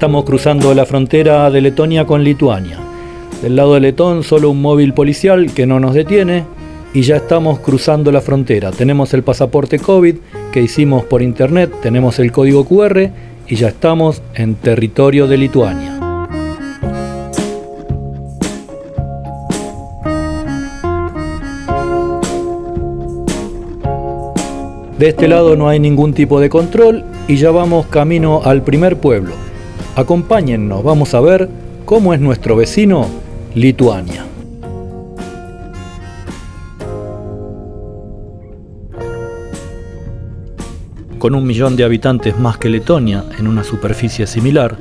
Estamos cruzando la frontera de Letonia con Lituania. Del lado de letón solo un móvil policial que no nos detiene y ya estamos cruzando la frontera. Tenemos el pasaporte COVID que hicimos por internet, tenemos el código QR y ya estamos en territorio de Lituania. De este lado no hay ningún tipo de control y ya vamos camino al primer pueblo. Acompáñennos, vamos a ver cómo es nuestro vecino, Lituania. Con 1 millón de habitantes más que Letonia, en una superficie similar,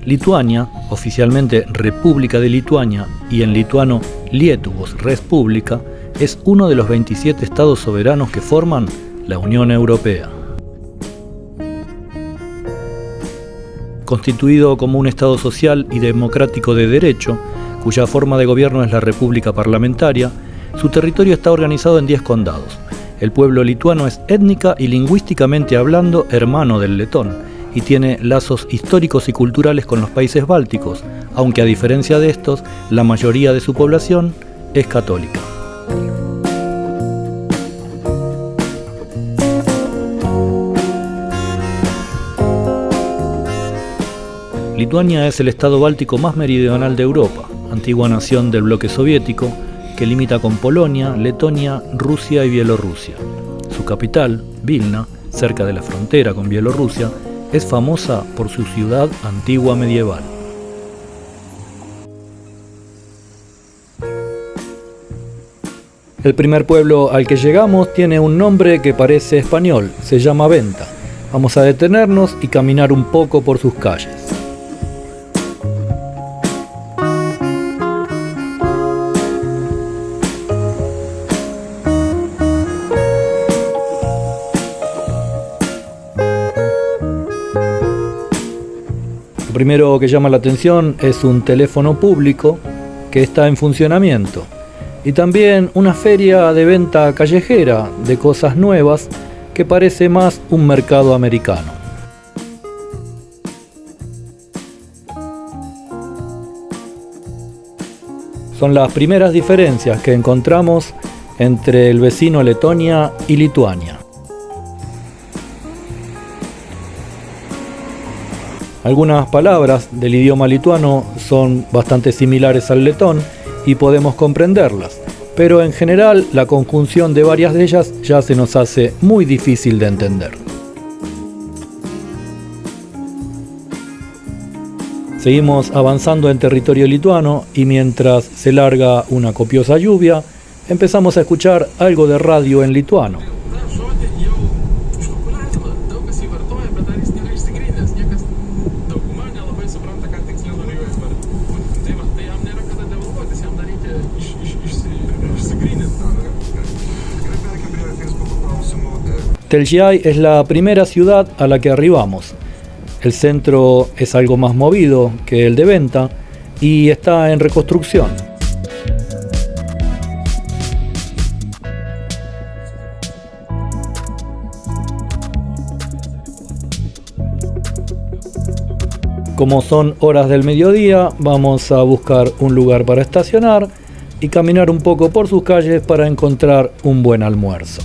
Lituania, oficialmente República de Lituania y en lituano Lietuvos Respublika, es uno de los 27 estados soberanos que forman la Unión Europea. Constituido como un Estado social y democrático de derecho, cuya forma de gobierno es la República Parlamentaria, su territorio está organizado en 10 condados. El pueblo lituano es étnica y lingüísticamente hablando hermano del letón y tiene lazos históricos y culturales con los países bálticos, aunque a diferencia de estos, la mayoría de su población es católica. Lituania es el estado báltico más meridional de Europa, antigua nación del bloque soviético, que limita con Polonia, Letonia, Rusia y Bielorrusia. Su capital, Vilna, cerca de la frontera con Bielorrusia, es famosa por su ciudad antigua medieval. El primer pueblo al que llegamos tiene un nombre que parece español, se llama Venta. Vamos a detenernos y caminar un poco por sus calles. Lo primero que llama la atención es un teléfono público que está en funcionamiento y también una feria de venta callejera de cosas nuevas que parece más un mercado americano. Son las primeras diferencias que encontramos entre el vecino Letonia y Lituania. Algunas palabras del idioma lituano son bastante similares al letón y podemos comprenderlas, pero en general la conjunción de varias de ellas ya se nos hace muy difícil de entender. Seguimos avanzando en territorio lituano y mientras se larga una copiosa lluvia, empezamos a escuchar algo de radio en lituano. Telšiai es la primera ciudad a la que arribamos. El centro es algo más movido que el de Venta y está en reconstrucción. Como son horas del mediodía, vamos a buscar un lugar para estacionar y caminar un poco por sus calles para encontrar un buen almuerzo.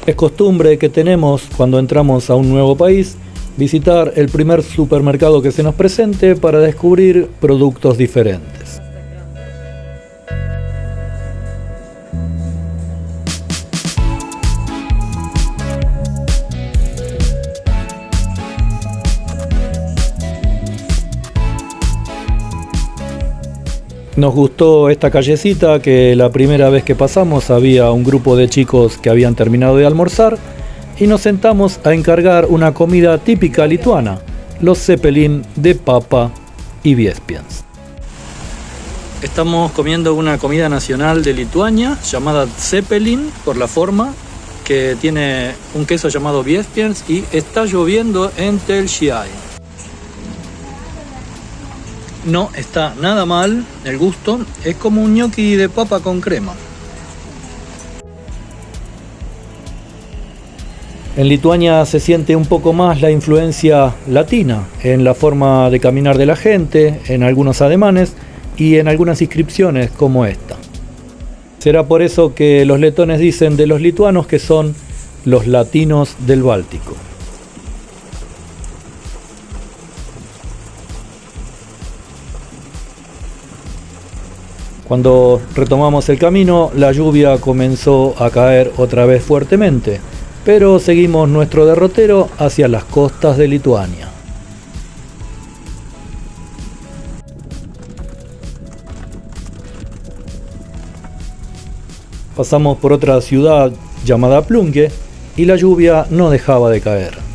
Es costumbre que tenemos cuando entramos a un nuevo país visitar el primer supermercado que se nos presente para descubrir productos diferentes. Nos gustó esta callecita que la primera vez que pasamos había un grupo de chicos que habían terminado de almorzar y nos sentamos a encargar una comida típica lituana, los zeppelin de papa y viespiens. Estamos comiendo una comida nacional de Lituania llamada Zeppelin por la forma, que tiene un queso llamado Viespiens, y está lloviendo en Telšiai. No está nada mal el gusto, es como un gnocchi de papa con crema. En Lituania se siente un poco más la influencia latina en la forma de caminar de la gente, en algunos ademanes y en algunas inscripciones como esta. Será por eso que los letones dicen de los lituanos que son los latinos del Báltico. Cuando retomamos el camino, la lluvia comenzó a caer otra vez fuertemente, pero seguimos nuestro derrotero hacia las costas de Lituania. Pasamos por otra ciudad llamada Plunge y la lluvia no dejaba de caer.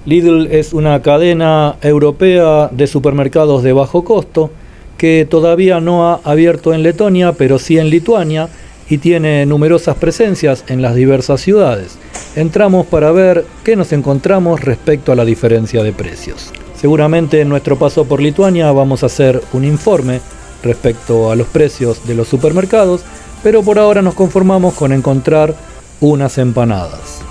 Lidl es una cadena europea de supermercados de bajo costo que todavía no ha abierto en Letonia, pero sí en Lituania, y tiene numerosas presencias en las diversas ciudades. Entramos para ver qué nos encontramos respecto a la diferencia de precios. Seguramente en nuestro paso por Lituania vamos a hacer un informe respecto a los precios de los supermercados, pero por ahora nos conformamos con encontrar unas empanadas.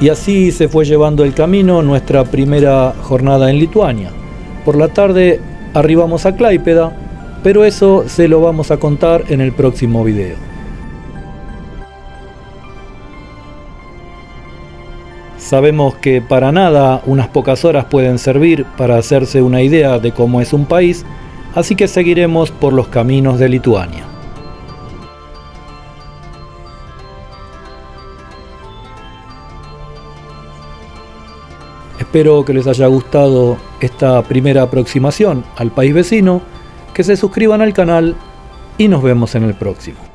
Y así se fue llevando el camino nuestra primera jornada en Lituania. Por la tarde arribamos a Klaipėda, pero eso se lo vamos a contar en el próximo video. Sabemos que para nada unas pocas horas pueden servir para hacerse una idea de cómo es un país, así que seguiremos por los caminos de Lituania. Espero que les haya gustado esta primera aproximación al país vecino, que se suscriban al canal y nos vemos en el próximo.